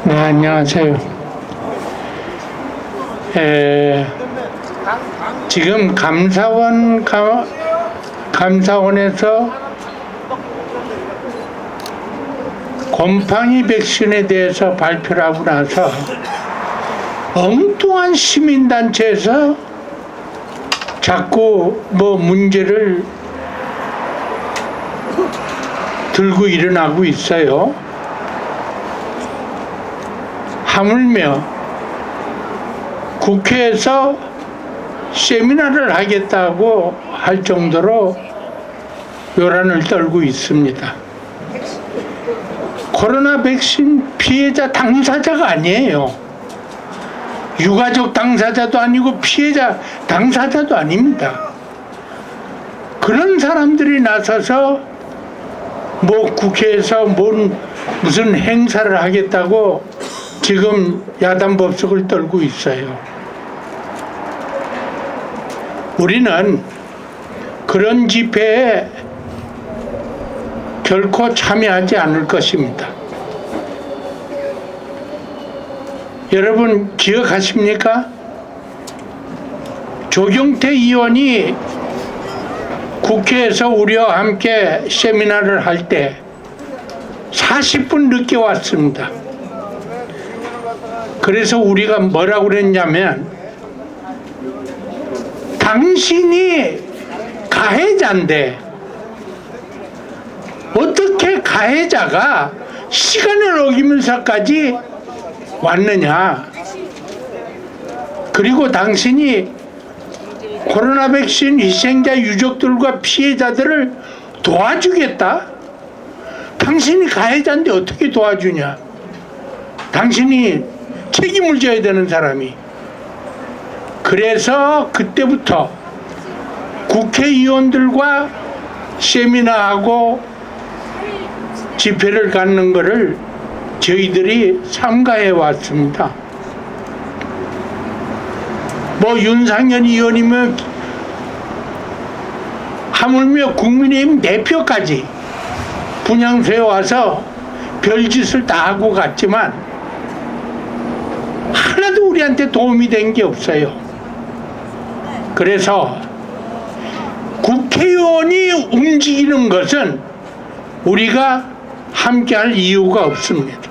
네, 안녕하세요. 지금 감사원에서 곰팡이 백신에 대해서 발표를 하고 나서 엉뚱한 시민단체에서 자꾸 문제를 들고 일어나고 있어요. 하물며 국회에서 세미나를 하겠다고 할 정도로 요란을 떨고 있습니다. 코로나 백신 피해자 당사자가 아니에요. 유가족 당사자도 아니고 피해자 당사자도 아닙니다. 그런 사람들이 나서서 국회에서 무슨 행사를 하겠다고 지금 야단 법석을 떨고 있어요. 우리는 그런 집회에 결코 참여하지 않을 것입니다. 여러분 기억하십니까? 조경태 의원이 국회에서 우리와 함께 세미나를 할 때 40분 늦게 왔습니다. 그래서 우리가 뭐라고 그랬냐면, 당신이 가해자인데 어떻게 가해자가 시간을 어기면서까지 왔느냐. 그리고 당신이 코로나 백신 희생자 유족들과 피해자들을 도와주겠다? 당신이 가해자인데 어떻게 도와주냐. 당신이 책임을 져야 되는 사람이. 그래서 그때부터 국회의원들과 세미나하고 집회를 갖는 것을 저희들이 삼가해 왔습니다. 윤상현 의원이면 하물며 국민의힘 대표까지 분향소에 와서 별짓을 다 하고 갔지만 하나도 우리한테 도움이 된 게 없어요. 그래서 국회의원이 움직이는 것은 우리가 함께할 이유가 없습니다.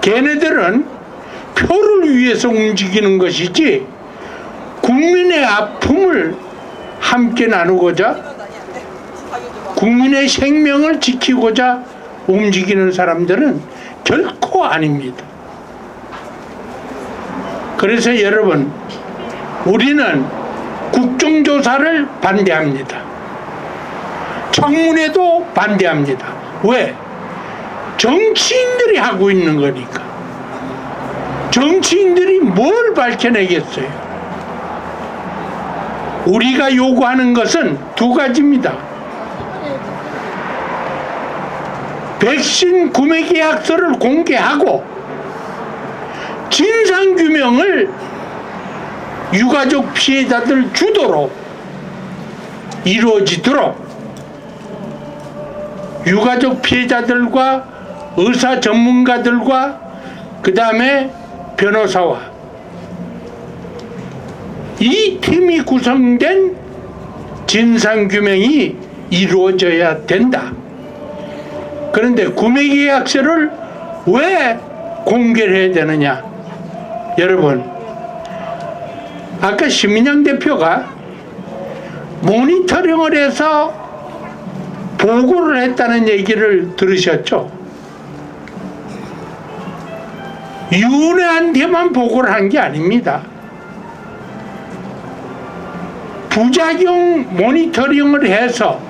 걔네들은 표를 위해서 움직이는 것이지 국민의 아픔을 함께 나누고자, 국민의 생명을 지키고자 움직이는 사람들은 결코 아닙니다. 그래서 여러분, 우리는 국정조사를 반대합니다. 청문회도 반대합니다. 왜? 정치인들이 하고 있는 거니까. 정치인들이 뭘 밝혀내겠어요? 우리가 요구하는 것은 두 가지입니다. 백신 구매 계약서를 공개하고 진상규명을 유가족 피해자들 주도로 이루어지도록 유가족 피해자들과 의사 전문가들과 그 다음에 변호사와 이 팀이 구성된 진상규명이 이루어져야 된다. 그런데 구매계약서를 왜 공개를 해야 되느냐? 여러분, 아까 심인영 대표가 모니터링을 해서 보고를 했다는 얘기를 들으셨죠? 윤회한테만 보고를 한 게 아닙니다. 부작용 모니터링을 해서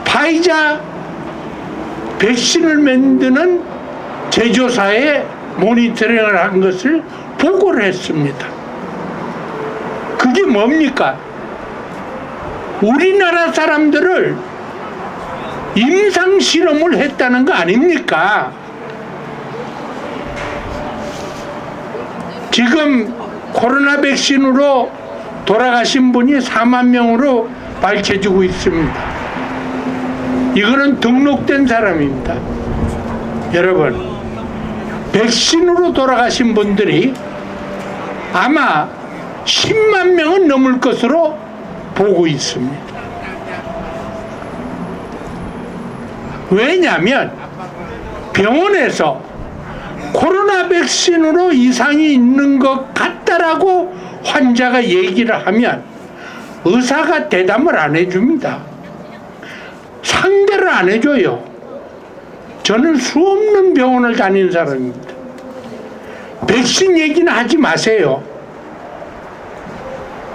파이자 백신을 만드는 제조사에 모니터링을 한 것을 보고를 했습니다. 그게 뭡니까? 우리나라 사람들을 임상실험을 했다는 거 아닙니까? 지금 코로나 백신으로 돌아가신 분이 4만 명으로 밝혀지고 있습니다. 이거는 등록된 사람입니다. 여러분, 백신으로 돌아가신 분들이 아마 10만 명은 넘을 것으로 보고 있습니다. 왜냐하면 병원에서 코로나 백신으로 이상이 있는 것 같다라고 환자가 얘기를 하면 의사가 대답을 안 해줍니다. 상대를 안 해줘요. 저는 수없는 병원을 다닌 사람입니다. 백신 얘기는 하지 마세요.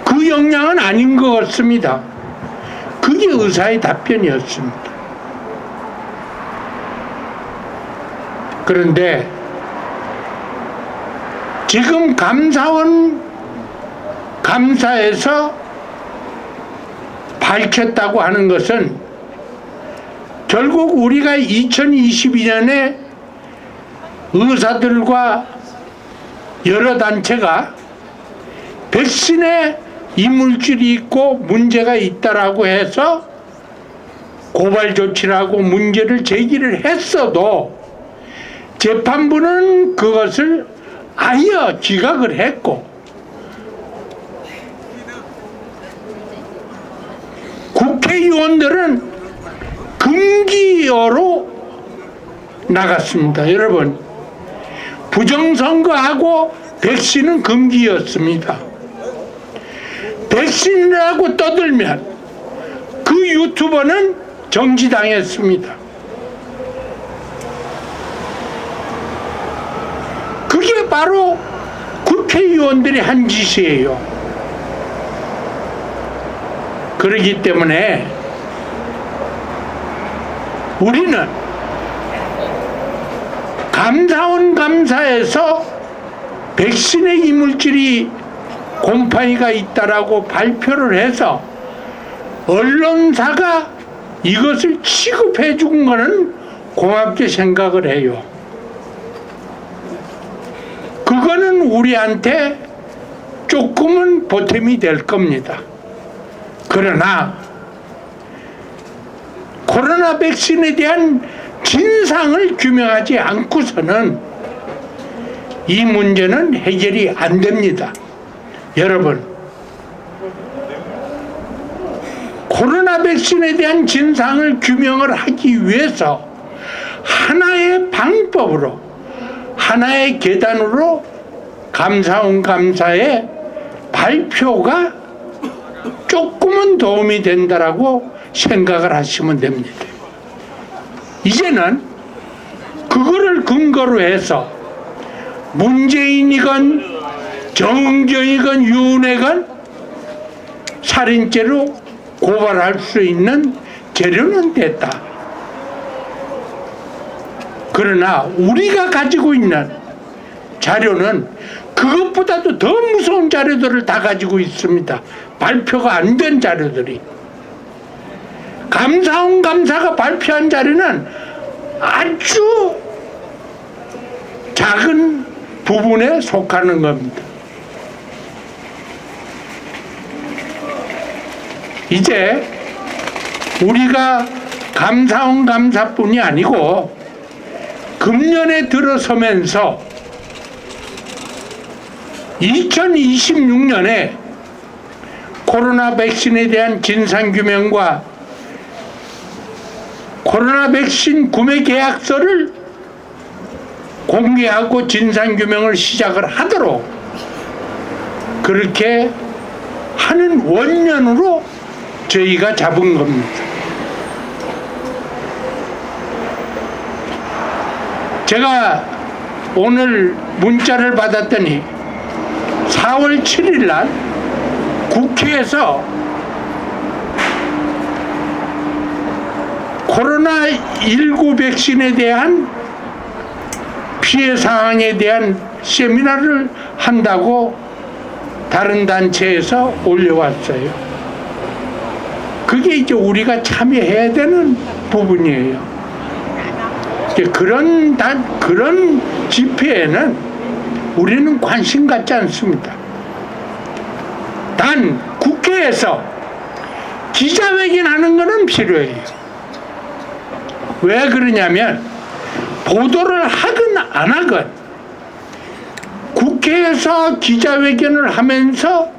그 영향은 아닌 것 같습니다. 그게 의사의 답변이었습니다. 그런데 지금 감사원 감사에서 밝혔다고 하는 것은 결국 우리가 2022년에 의사들과 여러 단체가 백신에 이물질이 있고 문제가 있다라고 해서 고발 조치를 하고 문제를 제기를 했어도 재판부는 그것을 아예 기각을 했고 국회의원들은 금기어로 나갔습니다. 여러분, 부정선거하고 백신은 금기였습니다. 백신이라고 떠들면 그 유튜버는 정지당했습니다. 그게 바로 국회의원들이 한 짓이에요. 그렇기 때문에 우리는 감사원 감사에서 백신의 이물질이 곰팡이가 있다라고 발표를 해서 언론사가 이것을 취급해 준 거는 고맙게 생각을 해요. 그거는 우리한테 조금은 보탬이 될 겁니다. 그러나 코로나 백신에 대한 진상을 규명하지 않고서는 이 문제는 해결이 안 됩니다. 여러분, 코로나 백신에 대한 진상을 규명을 하기 위해서 하나의 방법으로, 하나의 계단으로 감사원 감사의 발표가 조금은 도움이 된다라고 생각을 하시면 됩니다. 이제는 그거를 근거로 해서 문재인이건 정경이건 윤핵건 살인죄로 고발할 수 있는 재료는 됐다. 그러나 우리가 가지고 있는 자료는 그것보다도 더 무서운 자료들을 다 가지고 있습니다. 발표가 안 된 자료들이. 감사원 감사가 발표한 자료는 아주 작은 부분에 속하는 겁니다. 이제 우리가 감사원 감사뿐이 아니고 금년에 들어서면서 2026년에 코로나 백신에 대한 진상규명과 코로나 백신 구매 계약서를 공개하고 진상규명을 시작을 하도록 그렇게 하는 원년으로 저희가 잡은 겁니다. 제가 오늘 문자를 받았더니 4월 7일 날 국회에서 코로나19 백신에 대한 피해 사항에 대한 세미나를 한다고 다른 단체에서 올려왔어요. 그게 이제 우리가 참여해야 되는 부분이에요. 그런 집회에는 우리는 관심 갖지 않습니다. 단 국회에서 기자회견하는 것은 필요해요. 왜 그러냐면 보도를 하건 안 하건 국회에서 기자회견을 하면서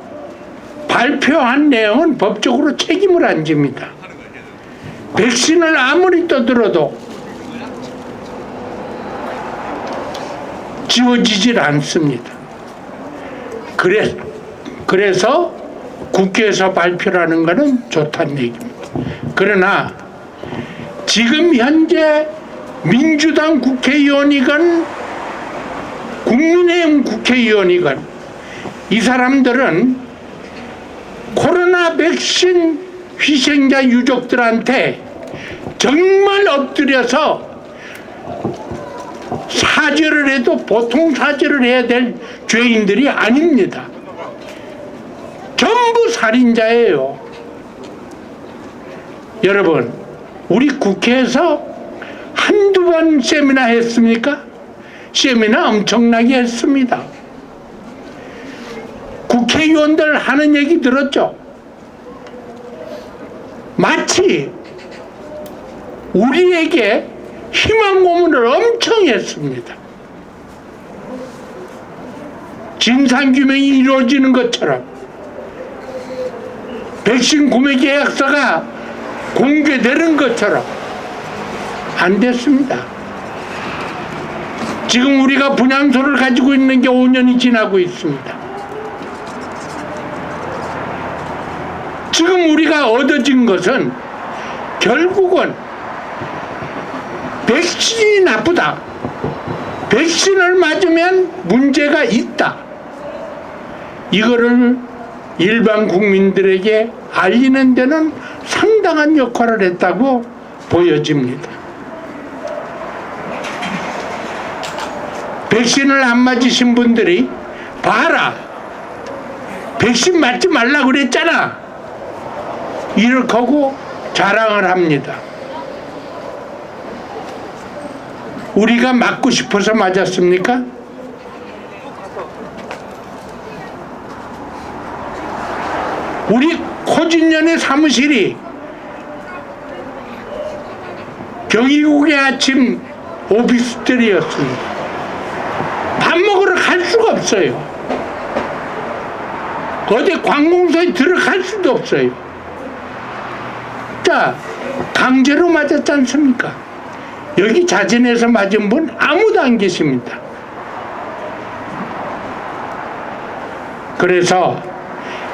발표한 내용은 법적으로 책임을 안 집니다. 백신을 아무리 떠들어도 지워지질 않습니다. 그래서 국회에서 발표라는 것은 좋다는 얘기입니다. 그러나 지금 현재 민주당 국회의원이건 국민의힘 국회의원이건 이 사람들은 코로나 백신 희생자 유족들한테 정말 엎드려서 사죄를 해도 보통 사죄를 해야 될 죄인들이 아닙니다. 전부 살인자예요. 여러분, 우리 국회에서 한두 번 세미나 했습니까? 세미나 엄청나게 했습니다. 국회의원들 하는 얘기 들었죠? 마치 우리에게 희망 고문을 엄청 했습니다. 진상규명이 이루어지는 것처럼 백신 구매 계약서가 공개되는 것처럼 안 됐습니다. 지금 우리가 분향소를 가지고 있는 게 5년이 지나고 있습니다. 지금 우리가 얻어진 것은 결국은 백신이 나쁘다. 백신을 맞으면 문제가 있다. 이거를 일반 국민들에게 알리는 데는 상당한 역할을 했다고 보여집니다. 백신을 안 맞으신 분들이 봐라, 백신 맞지 말라 그랬잖아, 이렇게 하고 자랑을 합니다. 우리가 맞고 싶어서 맞았습니까? 우리 코진년의 사무실이 경희국의 아침 오피스텔이었습니다. 밥 먹으러 갈 수가 없어요. 어디 관공서에 들어갈 수도 없어요. 자, 강제로 맞았지 않습니까? 여기 자진해서 맞은 분 아무도 안 계십니다. 그래서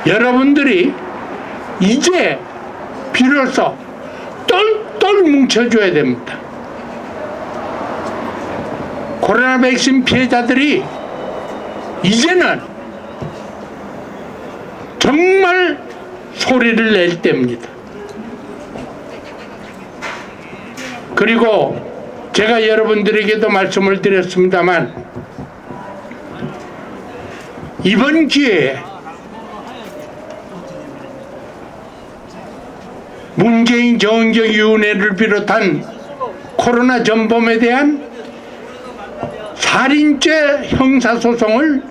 여러분들이 이제 비로소 똘똘 뭉쳐줘야 됩니다. 코로나 백신 피해자들이 이제는 정말 소리를 낼 때입니다. 그리고 제가 여러분들에게도 말씀을 드렸습니다만, 이번 기회에 문재인 정의위원회를 비롯한 코로나 전범에 대한 살인죄 형사소송을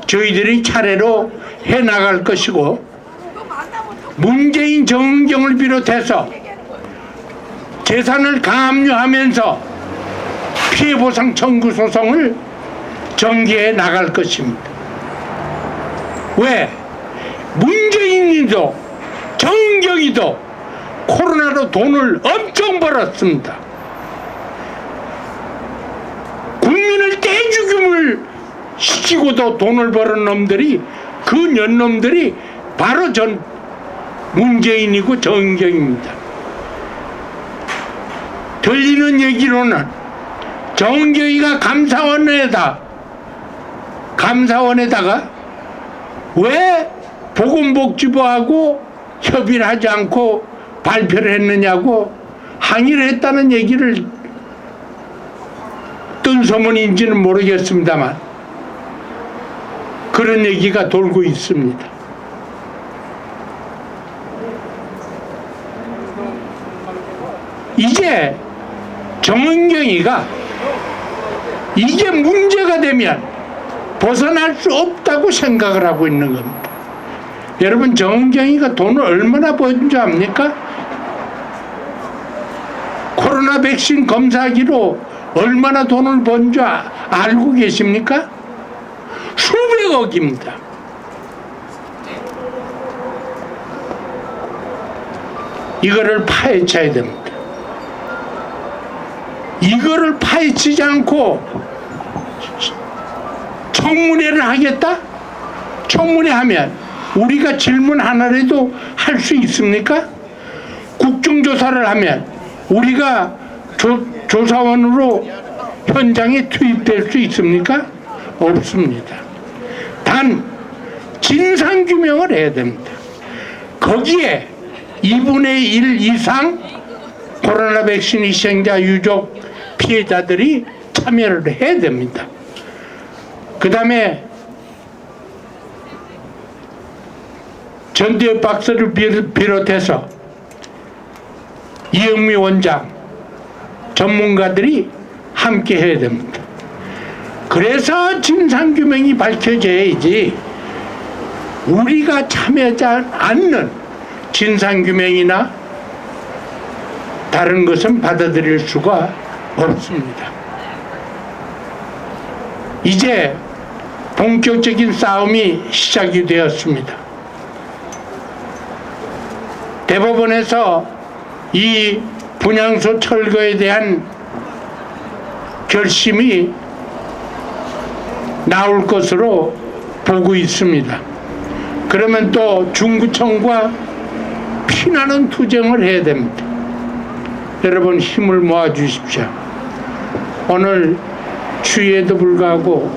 저희들이 차례로 해나갈 것이고, 문재인 정의경을 비롯해서 재산을 강압류하면서 피해보상 청구 소송을 전개해 나갈 것입니다. 왜? 문재인이도 정의경이도 코로나로 돈을 엄청 벌었습니다. 국민을 떼죽임을 시키고도 돈을 버는 놈들이, 그 년놈들이 바로 전 문재인이고 정의경입니다. 들리는 얘기로는 정의경이가 감사원에다가 왜 보건복지부하고 협의를 하지 않고 발표를 했느냐고 항의를 했다는 얘기를, 뜬 소문인지는 모르겠습니다만 그런 얘기가 돌고 있습니다. 이제 정은경이가 이게 문제가 되면 벗어날 수 없다고 생각을 하고 있는 겁니다. 여러분, 정은경이가 돈을 얼마나 번 줄 압니까? 코로나 백신 검사기로 얼마나 돈을 번 줄 알고 계십니까? 수백 어깁니다. 이거를 파헤쳐야 됩니다. 이거를 파헤치지 않고 청문회를 하겠다? 청문회 하면 우리가 질문 하나라도 할 수 있습니까? 국정조사를 하면 우리가 조사원으로 현장에 투입될 수 있습니까? 없습니다. 단 진상규명을 해야 됩니다. 거기에 2분의 1 이상 코로나 백신 희생자 유족 피해자들이 참여를 해야 됩니다. 그 다음에 전두엽 박사를 비롯해서 이영미 원장 전문가들이 함께 해야 됩니다. 그래서 진상규명이 밝혀져야지 우리가 참여하지 않는 진상규명이나 다른 것은 받아들일 수가 없습니다. 이제 본격적인 싸움이 시작이 되었습니다. 대법원에서 이 분향소 철거에 대한 결심이 나올 것으로 보고 있습니다. 그러면 또 중구청과 피나는 투쟁을 해야 됩니다. 여러분 힘을 모아 주십시오. 오늘 추위에도 불구하고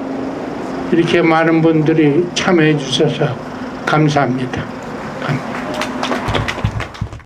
이렇게 많은 분들이 참여해 주셔서 감사합니다.